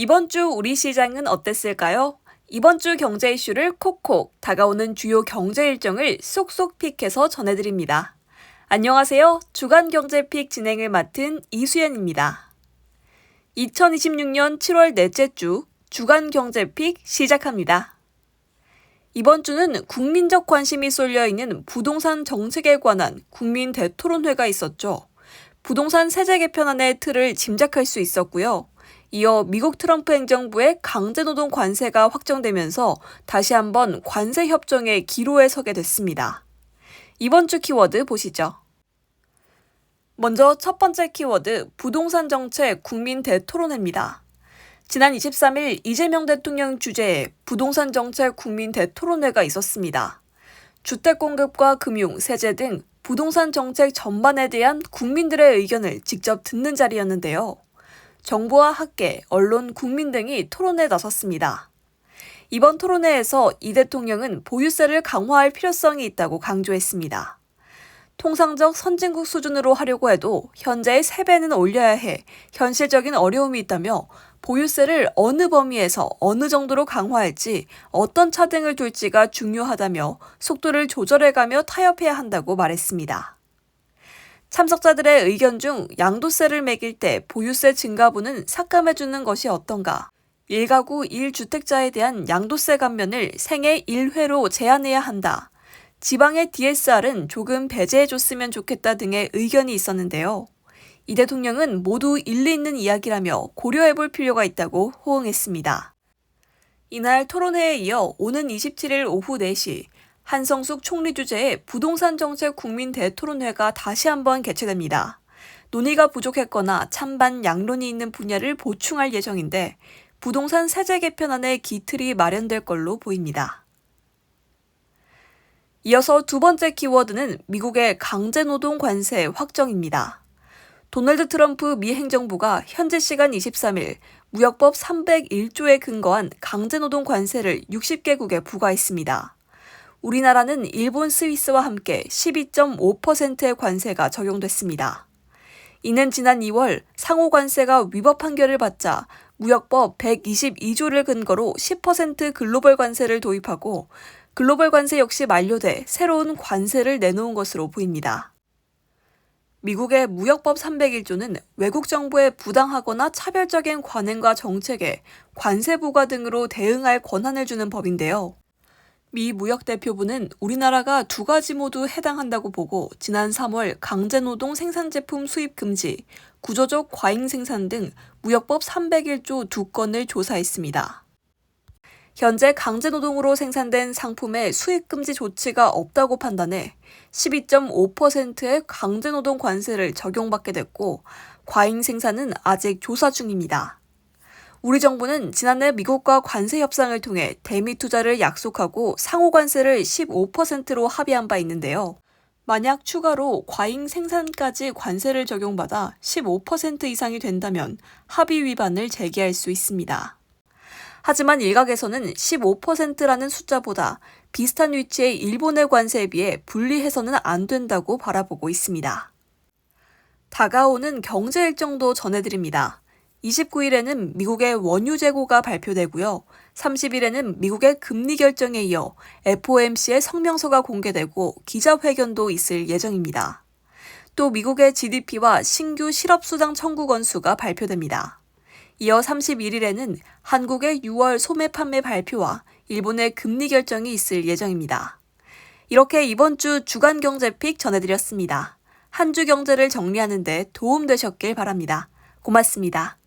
이번 주 우리 시장은 어땠을까요? 이번 주 경제 이슈를 콕콕 다가오는 주요 경제 일정을 쏙쏙 픽해서 전해드립니다. 안녕하세요. 주간 경제픽 진행을 맡은 이수연입니다. 2026년 7월 넷째 주 주간 경제픽 시작합니다. 이번 주는 국민적 관심이 쏠려 있는 부동산 정책에 관한 국민 대토론회가 있었죠. 부동산 세제 개편안의 틀을 짐작할 수 있었고요. 이어 미국 트럼프 행정부의 강제노동 관세가 확정되면서 다시 한번 관세 협정의 기로에 서게 됐습니다. 이번 주 키워드 보시죠. 먼저 첫 번째 키워드 부동산 정책 국민 대토론회입니다. 지난 23일 이재명 대통령 주재의 부동산 정책 국민 대토론회가 있었습니다. 주택 공급과 금융, 세제 등 부동산 정책 전반에 대한 국민들의 의견을 직접 듣는 자리였는데요. 정부와 학계, 언론, 국민 등이 토론에 나섰습니다. 이번 토론회에서 이 대통령은 보유세를 강화할 필요성이 있다고 강조했습니다. 통상적 선진국 수준으로 하려고 해도 현재의 3배는 올려야 해 현실적인 어려움이 있다며 보유세를 어느 범위에서 어느 정도로 강화할지 어떤 차등을 둘지가 중요하다며 속도를 조절해가며 타협해야 한다고 말했습니다. 참석자들의 의견 중 양도세를 매길 때 보유세 증가분은 삭감해주는 것이 어떤가, 1가구 1주택자에 대한 양도세 감면을 생애 1회로 제한해야 한다, 지방의 DSR은 조금 배제해줬으면 좋겠다 등의 의견이 있었는데요. 이 대통령은 모두 일리 있는 이야기라며 고려해볼 필요가 있다고 호응했습니다. 이날 토론회에 이어 오는 27일 오후 4시 한성숙 총리 주재의 부동산 정책 국민 대토론회가 다시 한번 개최됩니다. 논의가 부족했거나 찬반 양론이 있는 분야를 보충할 예정인데 부동산 세제 개편안의 기틀이 마련될 걸로 보입니다. 이어서 두 번째 키워드는 미국의 강제노동 관세 확정입니다. 도널드 트럼프 미 행정부가 현지 시간 23일 무역법 301조에 근거한 강제노동 관세를 60개국에 부과했습니다. 우리나라는 일본, 스위스와 함께 12.5%의 관세가 적용됐습니다. 이는 지난 2월 상호 관세가 위법 판결을 받자 무역법 122조를 근거로 10% 글로벌 관세를 도입하고 글로벌 관세 역시 만료돼 새로운 관세를 내놓은 것으로 보입니다. 미국의 무역법 301조는 외국 정부에 부당하거나 차별적인 관행과 정책에 관세 부과 등으로 대응할 권한을 주는 법인데요. 미 무역대표부는 우리나라가 2가지 모두 해당한다고 보고 지난 3월 강제노동 생산제품 수입 금지, 구조적 과잉 생산 등 무역법 301조 2건을 조사했습니다. 현재 강제노동으로 생산된 상품의 수입 금지 조치가 없다고 판단해 12.5%의 강제노동 관세를 적용받게 됐고 과잉 생산은 아직 조사 중입니다. 우리 정부는 지난해 미국과 관세 협상을 통해 대미 투자를 약속하고 상호 관세를 15%로 합의한 바 있는데요. 만약 추가로 과잉 생산까지 관세를 적용받아 15% 이상이 된다면 합의 위반을 제기할 수 있습니다. 하지만 일각에서는 15%라는 숫자보다 비슷한 위치의 일본의 관세에 비해 분리해서는 안 된다고 바라보고 있습니다. 다가오는 경제 일정도 전해드립니다. 29일에는 미국의 원유 재고가 발표되고요. 30일에는 미국의 금리 결정에 이어 FOMC의 성명서가 공개되고 기자회견도 있을 예정입니다. 또 미국의 GDP와 신규 실업수당 청구 건수가 발표됩니다. 이어 31일에는 한국의 6월 소매 판매 발표와 일본의 금리 결정이 있을 예정입니다. 이렇게 이번 주 주간 경제픽 전해드렸습니다. 한 주 경제를 정리하는 데 도움 되셨길 바랍니다. 고맙습니다.